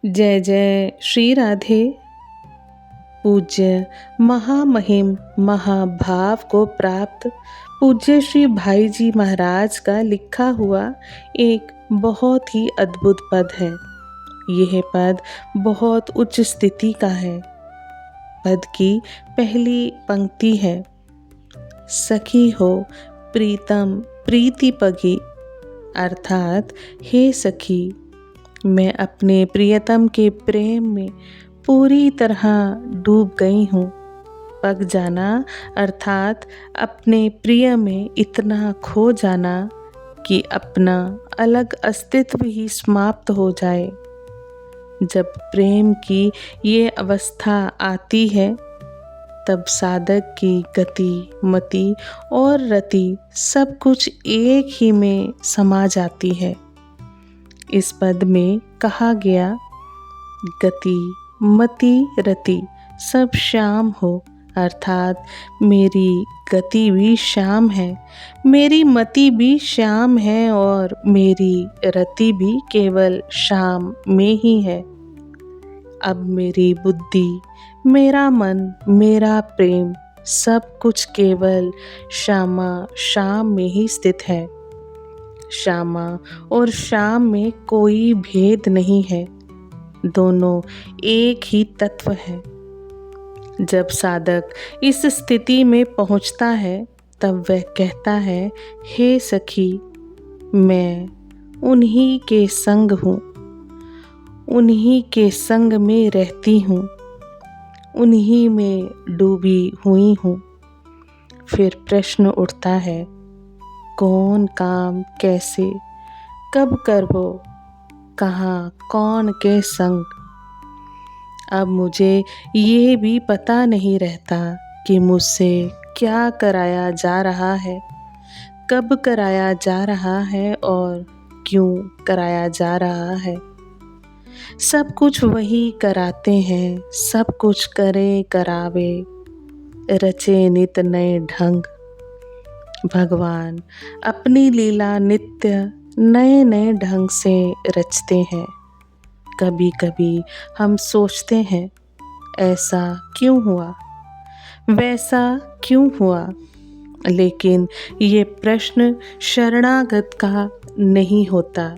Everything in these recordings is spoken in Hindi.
जय जय श्री राधे। पूज्य महामहिम महाभाव को प्राप्त पूज्य श्री भाई जी महाराज का लिखा हुआ एक बहुत ही अद्भुत पद है। यह पद बहुत उच्च स्थिति का है। पद की पहली पंक्ति है, सखी हो प्रीतम प्रीति पगी, अर्थात हे सखी, मैं अपने प्रियतम के प्रेम में पूरी तरह डूब गई हूँ। पग जाना अर्थात अपने प्रिय में इतना खो जाना कि अपना अलग अस्तित्व ही समाप्त हो जाए। जब प्रेम की ये अवस्था आती है तब साधक की गति, मति और रति सब कुछ एक ही में समा जाती है। इस पद में कहा गया, गति मति रति सब श्याम हो, अर्थात मेरी गति भी श्याम है, मेरी मति भी श्याम है और मेरी रति भी केवल श्याम में ही है। अब मेरी बुद्धि, मेरा मन, मेरा प्रेम सब कुछ केवल श्यामा श्याम में ही स्थित है। श्यामा और श्याम में कोई भेद नहीं है, दोनों एक ही तत्व है। जब साधक इस स्थिति में पहुंचता है तब वह कहता है, हे सखी, मैं उन्हीं के संग हूँ, उन्हीं के संग में रहती हूँ, उन्हीं में डूबी हुई हूँ। फिर प्रश्न उठता है, कौन काम कैसे कब करबो, कहाँ कौन के संग। अब मुझे ये भी पता नहीं रहता कि मुझसे क्या कराया जा रहा है, कब कराया जा रहा है और क्यों कराया जा रहा है। सब कुछ वही कराते हैं, सब कुछ करे करावे, रचे नित नए ढंग। भगवान अपनी लीला नित्य नए नए ढंग से रचते हैं। कभी कभी हम सोचते हैं, ऐसा क्यों हुआ, वैसा क्यों हुआ, लेकिन ये प्रश्न शरणागत का नहीं होता,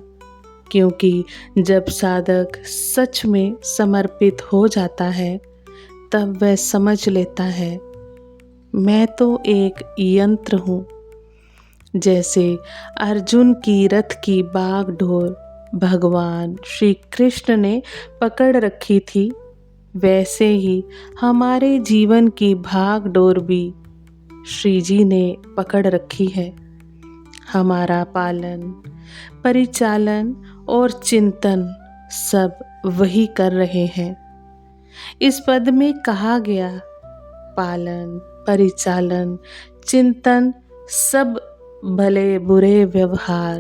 क्योंकि जब साधक सच में समर्पित हो जाता है तब वह समझ लेता है, मैं तो एक यंत्र हूँ। जैसे अर्जुन की रथ की बागडोर भगवान श्री कृष्ण ने पकड़ रखी थी, वैसे ही हमारे जीवन की भागडोर भी श्री जी ने पकड़ रखी है। हमारा पालन, परिचालन और चिंतन सब वही कर रहे हैं। इस पद में कहा गया, पालन, परिचालन, चिंतन सब भले बुरे व्यवहार,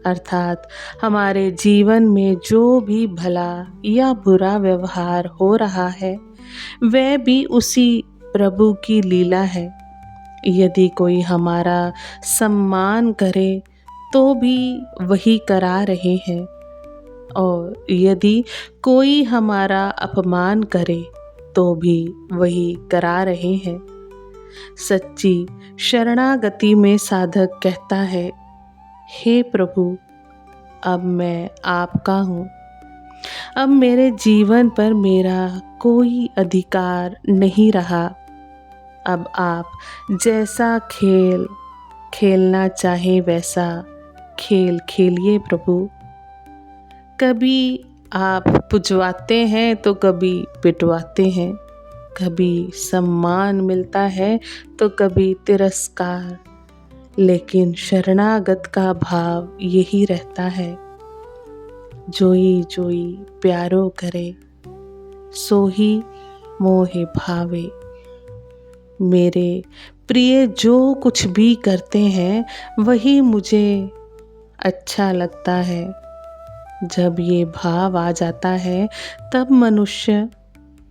अर्थात हमारे जीवन में जो भी भला या बुरा व्यवहार हो रहा है वह भी उसी प्रभु की लीला है। यदि कोई हमारा सम्मान करे तो भी वही करा रहे हैं, और यदि कोई हमारा अपमान करे तो भी वही करा रहे हैं। सच्ची शरणागति में साधक कहता है, हे प्रभु, अब मैं आपका हूँ, अब मेरे जीवन पर मेरा कोई अधिकार नहीं रहा। अब आप जैसा खेल खेलना चाहे वैसा खेल खेलिए प्रभु। कभी आप पुजवाते हैं तो कभी पिटवाते हैं, कभी सम्मान मिलता है तो कभी तिरस्कार, लेकिन शरणागत का भाव यही रहता है, जोई जोई प्यारो करे, सोही मोहे भावे। मेरे प्रिय जो कुछ भी करते हैं वही मुझे अच्छा लगता है। जब ये भाव आ जाता है तब मनुष्य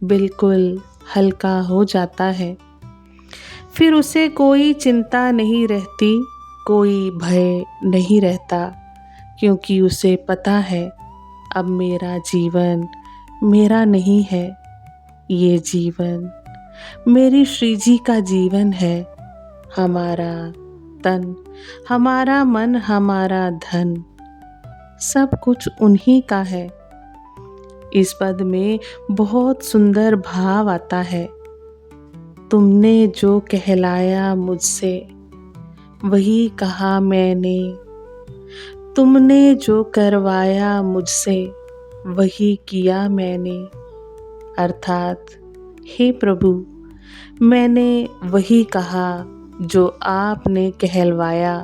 बिल्कुल हल्का हो जाता है। फिर उसे कोई चिंता नहीं रहती, कोई भय नहीं रहता, क्योंकि उसे पता है अब मेरा जीवन मेरा नहीं है, ये जीवन मेरी श्री जी का जीवन है। हमारा तन, हमारा मन, हमारा धन, सब कुछ उन्हीं का है। इस पद में बहुत सुंदर भाव आता है। तुमने जो कहलाया मुझसे, वही कहा मैंने। तुमने जो करवाया मुझसे, वही किया मैंने। अर्थात हे प्रभु, मैंने वही कहा जो आपने कहलवाया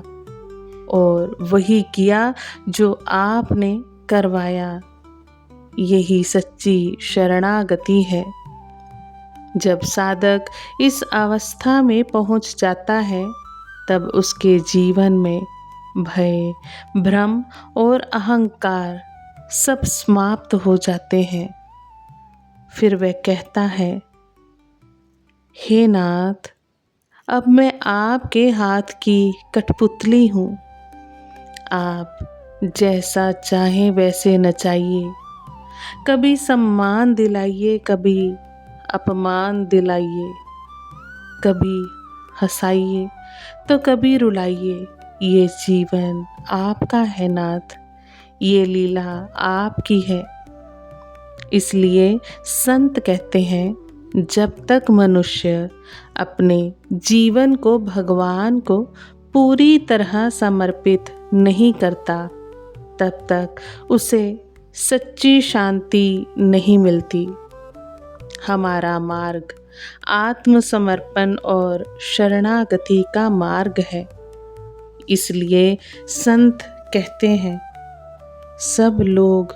और वही किया जो आपने करवाया। यही सच्ची शरणागति है। जब साधक इस अवस्था में पहुंच जाता है, तब उसके जीवन में भय, भ्रम और अहंकार सब समाप्त हो जाते हैं। फिर वह कहता है, हे नाथ, अब मैं आपके हाथ की कठपुतली हूँ। आप जैसा चाहें वैसे नचाइए। कभी सम्मान दिलाइए, कभी अपमान दिलाइए, कभी हंसाइए तो कभी रुलाइए। ये जीवन आपका है नाथ, ये लीला आपकी है। इसलिए संत कहते हैं, जब तक मनुष्य अपने जीवन को भगवान को पूरी तरह समर्पित नहीं करता, तब तक उसे सच्ची शांति नहीं मिलती। हमारा मार्ग आत्मसमर्पण और शरणागति का मार्ग है। इसलिए संत कहते हैं, सब लोग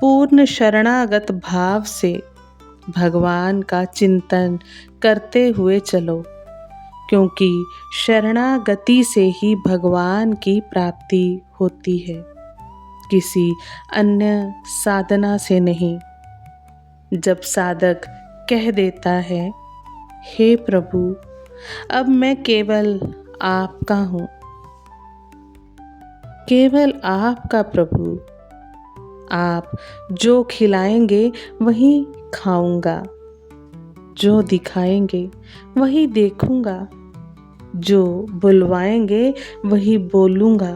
पूर्ण शरणागत भाव से भगवान का चिंतन करते हुए चलो, क्योंकि शरणागति से ही भगवान की प्राप्ति होती है, किसी अन्य साधना से नहीं। जब साधक कह देता है, हे प्रभु, अब मैं केवल आपका हूँ, केवल आपका प्रभु, आप जो खिलाएंगे वही खाऊंगा, जो दिखाएंगे वही देखूंगा, जो बुलवाएंगे वही बोलूंगा,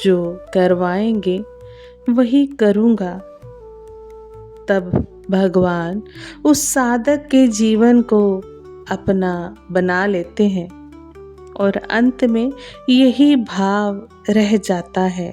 जो करवाएंगे वही करूंगा। तब भगवान उस साधक के जीवन को अपना बना लेते हैं और अंत में यही भाव रह जाता है,